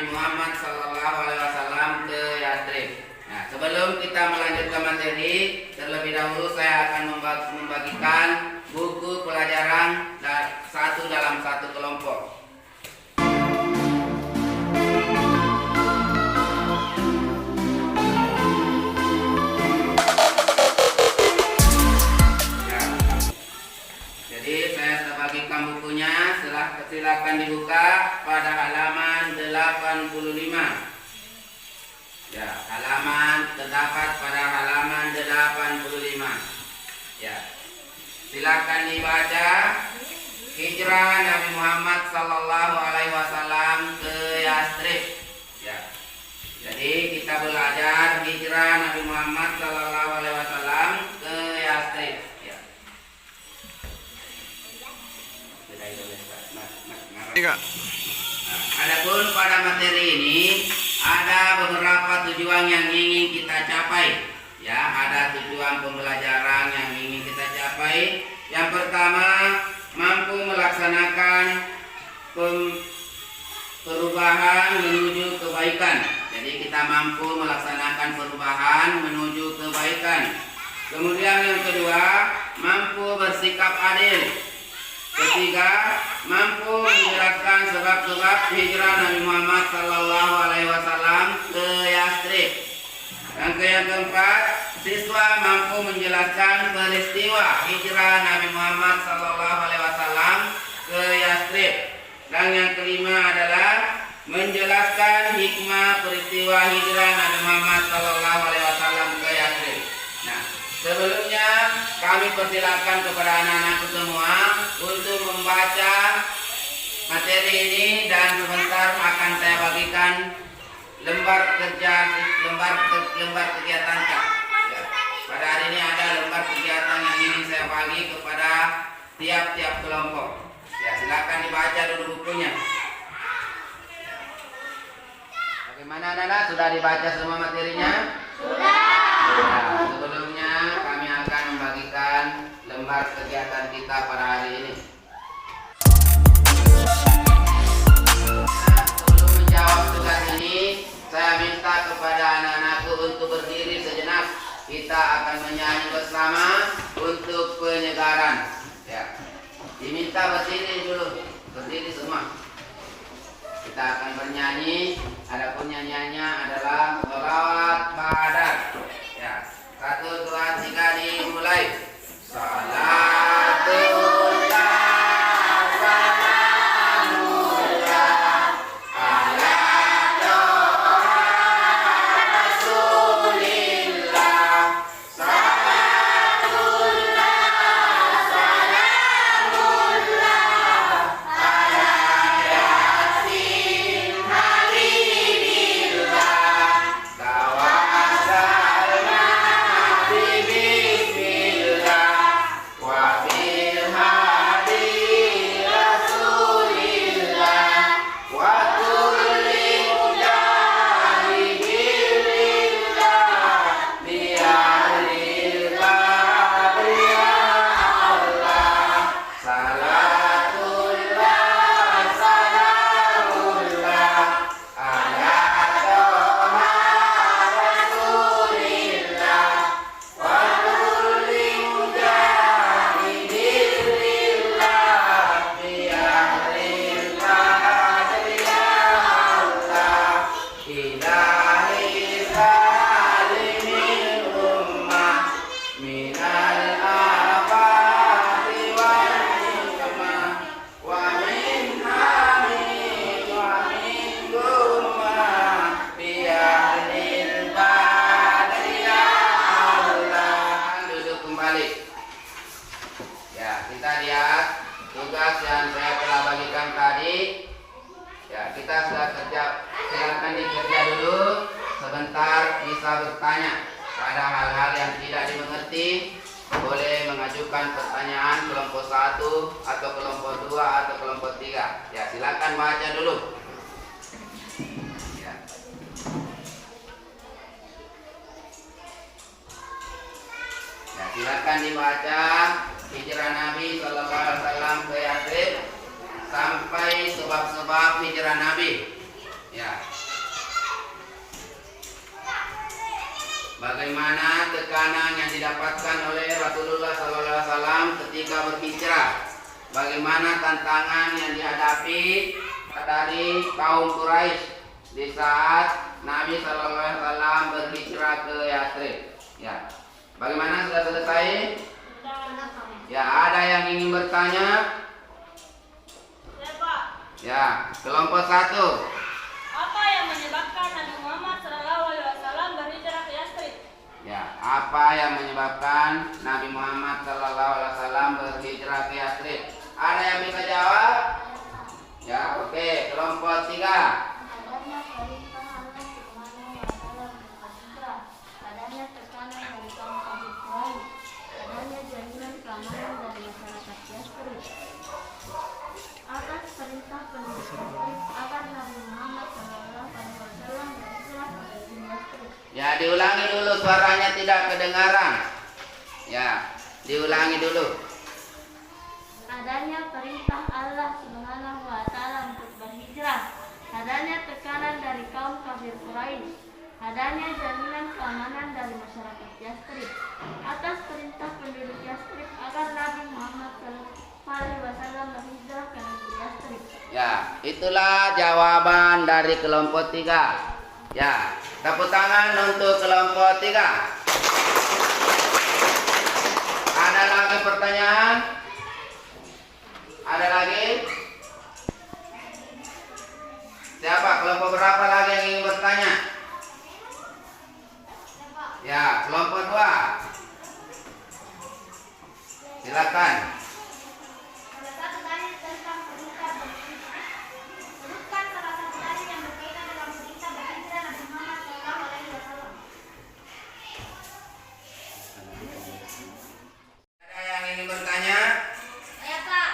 Nabi Muhammad SAW ke Yathrib. Nah, sebelum kita melanjutkan materi, terlebih dahulu saya akan membagikan buku pelajaran satu dalam satu kelompok. Bagikan bukunya, silakan dibuka pada halaman 85. Ya, halaman terdapat pada halaman 85. Ya. Silakan dibaca hijrah Nabi Muhammad SAW ke Yathrib. Ya. Jadi kita belajar hijrah Nabi Muhammad SAW ke Yathrib. Nah, adapun pada materi ini ada beberapa tujuan yang ingin kita capai. Ya, ada tujuan pembelajaran yang ingin kita capai. Yang pertama, mampu melaksanakan perubahan menuju kebaikan. Jadi kita mampu melaksanakan perubahan menuju kebaikan. Kemudian yang kedua, mampu bersikap adil. Ketiga, mampu menjelaskan sebab-sebab hijrah Nabi Muhammad SAW ke Yathrib. Dan yang keempat, siswa mampu menjelaskan peristiwa hijrah Nabi Muhammad SAW ke Yathrib. Dan yang kelima adalah menjelaskan hikmah peristiwa hijrah Nabi Muhammad SAW ke Yathrib. Nah, sebelumnya kami persilakan kepada anak-anakku semua untuk membaca materi ini, dan sebentar akan saya bagikan lembar kegiatan Kak. Ya. Pada hari ini ada lembar kegiatan yang ingin saya bagi kepada tiap-tiap kelompok. Ya, silakan dibaca dulu bukunya. Bagaimana anak-anak? Sudah dibaca semua materinya? Sudah. Nah, sebelumnya kami akan membagikan lembar kegiatan kita pada hari ini. Nah, sebelum menjawab tugas ini, saya minta kepada anak-anakku untuk berdiri sejenak. Kita akan menyanyi bersama untuk penyegaran. Ya, diminta berdiri dulu, berdiri semua. Kita akan bernyanyi. Adapun nyanyiannya adalah Sholawat Badar. Ya, 1, 2, 3 dimulai. Tugas yang saya telah bagikan tadi, ya kita sudah kerja. Silakan dikerja dulu. Sebentar bisa bertanya pada hal-hal yang tidak dimengerti. Boleh mengajukan pertanyaan kelompok 1 atau kelompok 2 atau kelompok 3. Ya, silakan baca dulu. Ya. Ya, silakan dibaca hijrah Nabi SAW ke Yathrib sampai sebab-sebab hijrah Nabi. Ya. bagaimana tekanan yang didapatkan oleh Rasulullah SAW ketika berhijrah, bagaimana tantangan yang dihadapi dari kaum Quraisy di saat Nabi SAW berhijrah ke Yathrib. Ya, bagaimana, sudah selesai? Ya, ada yang ingin bertanya? Ya, kelompok 1. Apa yang menyebabkan Nabi Muhammad SAW berhijrah ke Yathrib? Ya, apa yang menyebabkan Nabi Muhammad SAW berhijrah ke Yathrib? Ada yang bisa jawab? Ya, oke. Kelompok 3. Adanya perintah Allah Subhanahu wa Ta'ala berhijrah, adanya tekanan dari kaum kafir Quraisy, adanya jaminan keamanan dari masyarakat Yathrib. Atas perintah penduduk Yathrib agar Nabi Muhammad SAW berhijrah ke Yathrib. Ya, diulangi dulu, suaranya tidak kedengaran. Ya, diulangi dulu. Adanya perintah Allah Subhanahu wa Ta'ala untuk berhijrah, adanya tekanan dari kaum kafir Quraisy, adanya jaminan keamanan dari masyarakat Yathrib. Atas perintah penduduk Yathrib agar Nabi Muhammad SAW berhijrah ke negeri Yathrib. Ya, itulah jawaban dari kelompok 3. Ya, tepuk tangan untuk kelompok 3. Ada lagi pertanyaan? Ada lagi? Siapa? Kelompok berapa lagi yang ingin bertanya? Ya, kelompok 2. Silakan. Salah satu dalil tentang perintah berhijrah. Sebutkan salah satu dalil yang berkaitan dengan perintah berhijrah Nabi Muhammad SAW. Ada yang ingin bertanya? Ya Pak,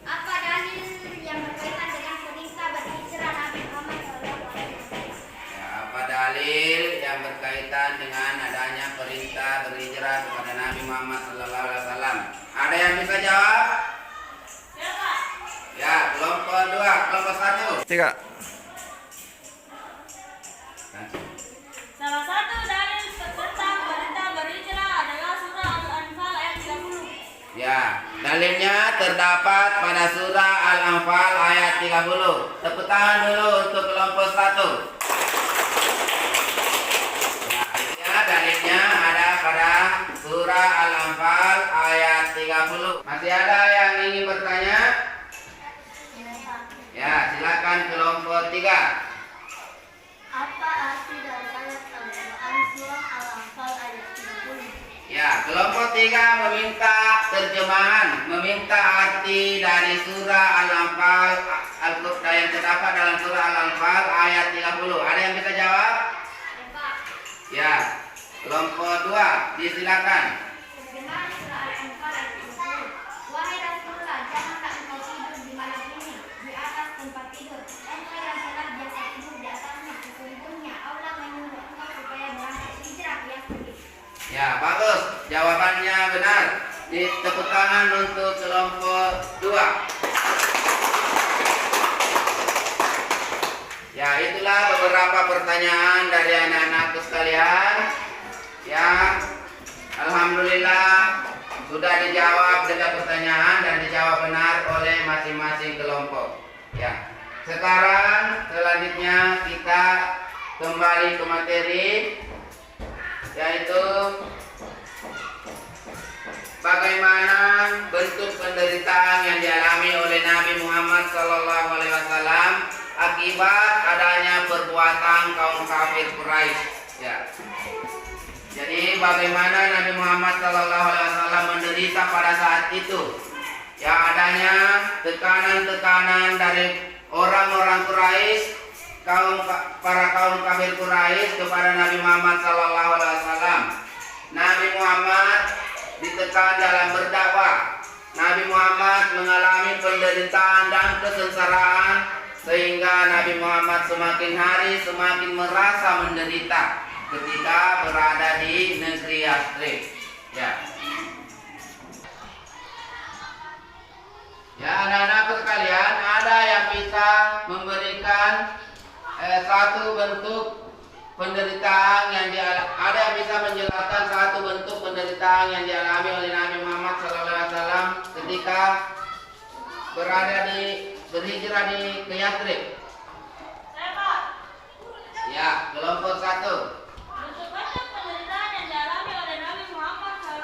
apa dalil yang berkaitan dengan perintah berhijrah Nabi Muhammad SAW? Ya, apa dalil yang berkaitan dengan adanya perintah berhijrah kepada Nabi Muhammad SAW? Ada yang bisa jawab? Ya, kelompok 2, kelompok 1. 3. Salah satu dalil tentang perintah berhijrah adalah surah Al-Anfal ayat 30. Ya, dalilnya terdapat pada surah Al-Anfal ayat 30. Tepuk tangan dulu untuk kelompok 1. Ya, itu ya, dalilnya ada pada surah Al-Anfal ayat 30. Masih ada yang ingin bertanya? Ya, silakan kelompok 3. Apa arti dari ayat Al-Quran surah Al-Anfal ayat 30? Ya, kelompok 3 meminta terjemahan, meminta arti dari surah Al-Anfal yang terdapat dalam surah Al-Anfal ayat 30. Ada yang bisa jawab? Ya, kelompok 2, disilakan. Terjemahan surah Al-Anfal ayat 30. Wahai Rasulullah, janganlah engkau tidur di malam ini di atas tempat tidur. Engkau yang telah biasa tidur di atasnya, sesungguhnya Allah menyuruh engkau supaya berangkat hijrah ke Yathrib. Ya, bagus. Jawabannya benar. Tepuk tangan untuk kelompok 2. Ya, itulah beberapa pertanyaan dari anak-anakku sekalian. Ya, alhamdulillah sudah dijawab dengan pertanyaan dan dijawab benar oleh masing-masing kelompok. Ya, sekarang selanjutnya kita kembali ke materi, yaitu bagaimana bentuk penderitaan yang dialami oleh Nabi Muhammad SAW akibat adanya perbuatan kaum kafir Quraisy. Ya. Jadi bagaimana Nabi Muhammad SAW menderita pada saat itu? Ya, adanya tekanan-tekanan dari orang-orang Quraisy, para kaum kafir Quraisy kepada Nabi Muhammad SAW. Nabi Muhammad ditekan dalam berdakwah. Nabi Muhammad mengalami penderitaan dan kesengsaraan sehingga Nabi Muhammad semakin hari semakin merasa menderita ketika berada di negeri Yathrib. Ya. Ya, anak-anak sekalian, ada yang bisa memberikan satu bentuk penderitaan yang ada yang bisa menjelaskan satu bentuk penderitaan yang dialami oleh Nabi Muhammad SAW ketika berhijrah ke Yathrib? Saya, Pak. Ya, kelompok 1. Bentuk-bentuk penderitaan yang dialami oleh Nabi Muhammad SAW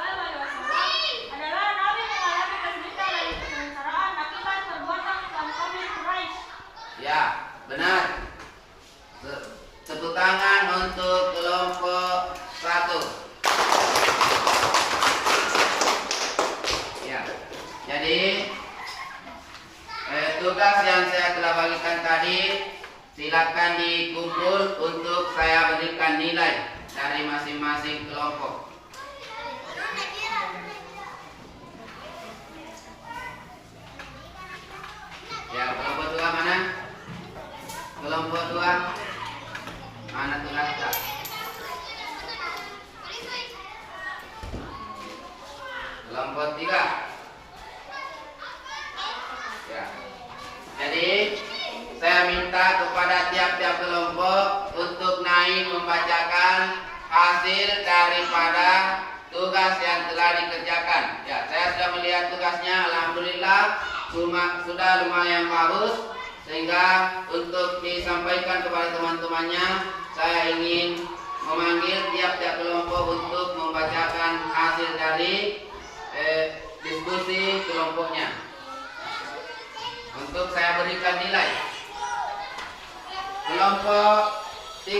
adalah Nabi mengalami kesulitan dan kesengsaraan akibat perbuatan kaum kafir Quraisy. Ya, benar. Tepuk tangan untuk kelompok 1. Ya, jadi tugas yang saya telah bagikan tadi silakan dikumpul untuk saya berikan nilai dari masing-masing kelompok. Ya, kelompok 2 mana? Kelompok 2 mana tugasnya? Kelompok 3. Ya. Jadi saya minta kepada tiap-tiap kelompok untuk naik membacakan hasil daripada tugas yang telah dikerjakan. Ya, saya sudah melihat tugasnya, alhamdulillah sudah lumayan bagus, sehingga untuk disampaikan kepada teman-temannya, saya ingin memanggil tiap-tiap kelompok untuk membacakan hasil dari diskusi kelompoknya untuk saya berikan nilai. Kelompok 3.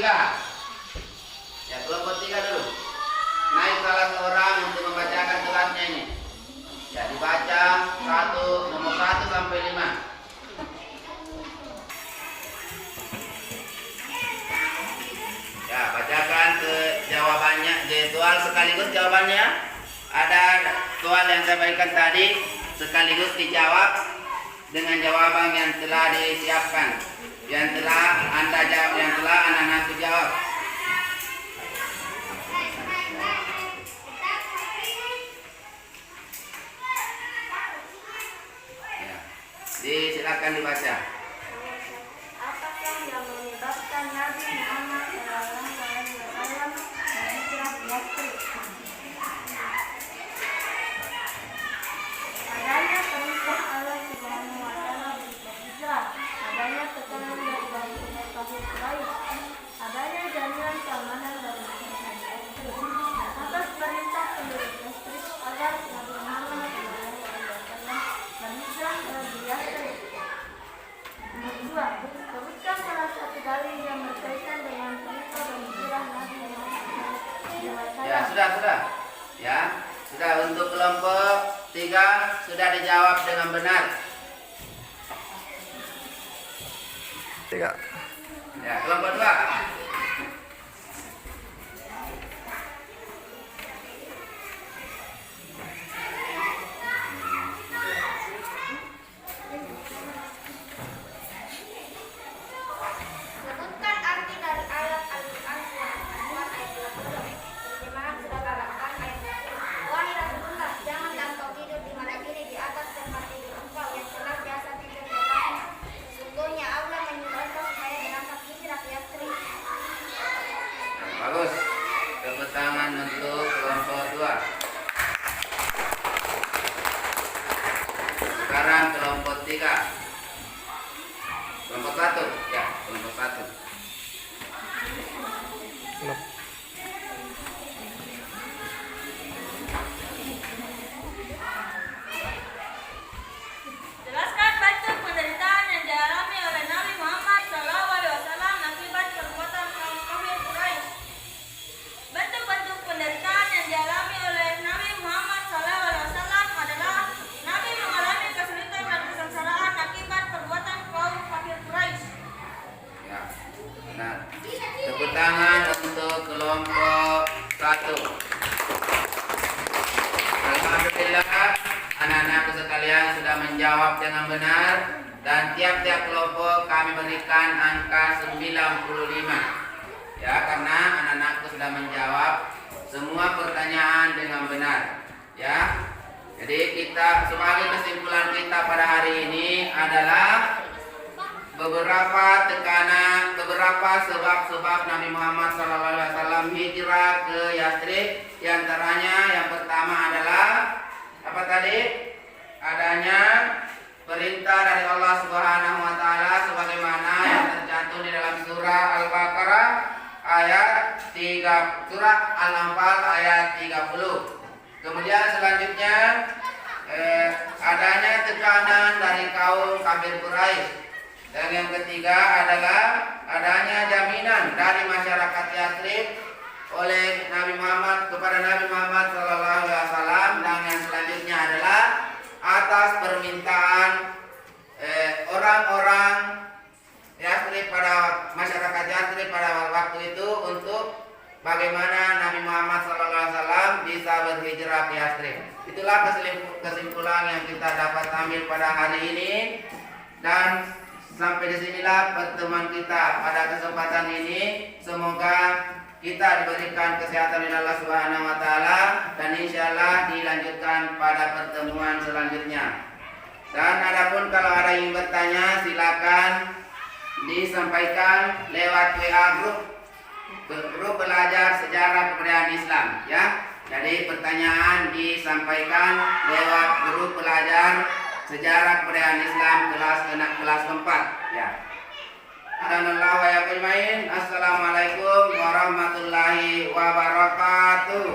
Ya, kelompok 3 dulu. Naik salah seorang untuk membacakan tugasnya ini. Ya, dibaca nomor 1 sampai 5. Ya, bacakan ke jawabannya, soal sekaligus jawabannya. Ada soal yang saya berikan tadi sekaligus dijawab dengan jawaban yang telah disiapkan, yang telah anak-anak jawab. Ya. Silakan dibaca. Apakah yang menyebabkan Nabi Muhammad SAW berhijrah ke Yathrib? Adanya perintah Allah Subhanahu wa Ta'ala berhijrah, adanya tekanan dari kaum kafir Quraisy, adanya jaminan keamanan dari masyarakat Yathrib. Atas perintah penduduk Yathrib agar Nabi Muhammad SAW berhijrah ke Yathrib. Nomor 2. Sebutkan salah satu dalil yang berkaitan dengan perintah berhijrah Nabi Muhammad SAW. Ya, sudah. Ya, sudah. Untuk kelompok 3 sudah dijawab dengan benar. 3. Ya, kelompok 2. Sebutkan arti dari ayat Al-Quran surah Al-Anfal ayat 20. Terjemahan sudah bacakan ayat 20. Wahai Rasulullah, jangan engkau tidur di mana diri di atas tempat tidur engkau yang telah biasa tidur di atasnya. Sesungguhnya Allah menyuruh engkau supaya berangkat hijrah ke Yathrib. Bagus. Tepuk tangan untuk kelompok 2. Sekarang kelompok 3. Kelompok 1. Ya, kelompok 1. Jelaskan bentuk penderitaan yang dialami oleh Nabi Muhammad SAW akibat perbuatan kaum kafir Quraisy. Bentuk-bentuk penderitaan yang dialami oleh Nabi Muhammad SAW adalah Nabi mengalami kesulitan dan kesengsaraan akibat perbuatan kaum kafir Quraisy. Ya, benar. Tepuk tangan untuk kelompok 1. Alhamdulillah, anak-anakku sekalian sudah menjawab dengan benar, dan tiap-tiap kelompok kami berikan angka 95. Ya, karena anak-anakku sudah menjawab semua pertanyaan dengan benar. Ya. Jadi kita sebagai kesimpulan kita pada hari ini adalah beberapa tekanan, beberapa sebab-sebab Nabi Muhammad SAW hijrah ke Yastrib. Di antaranya yang pertama adalah apa tadi? Adanya perintah dari Allah Subhanahu wa taala sebagaimana yang tercantum di dalam surah Al-Baqarah ayat 3, surah Al-Anfal ayat 30. Kemudian selanjutnya adanya tekanan dari kaum kafir Quraisy. Dan yang ketiga adalah adanya jaminan dari masyarakat Yastrib oleh Nabi Muhammad kepada Nabi Muhammad SAW. Dan yang selanjutnya adalah atas permintaan orang-orang Yastrib pada masyarakat Yastrib pada waktu itu untuk bagaimana Nabi Muhammad SAW bisa berhijrah ke Yastrib. Itulah kesimpulan yang kita dapat ambil pada hari ini. Dan sampai disinilah pertemuan kita pada kesempatan ini. Semoga kita diberikan kesehatan dari Allah Subhanahu wa taala dan insyaallah dilanjutkan pada pertemuan selanjutnya. Dan adapun kalau ada yang bertanya silakan disampaikan lewat WA grup belajar sejarah kebudayaan Islam ya. Jadi pertanyaan disampaikan lewat grup belajar sejarah kebudayaan Islam kelas 4 ya. Assalamualaikum warahmatullahi wabarakatuh.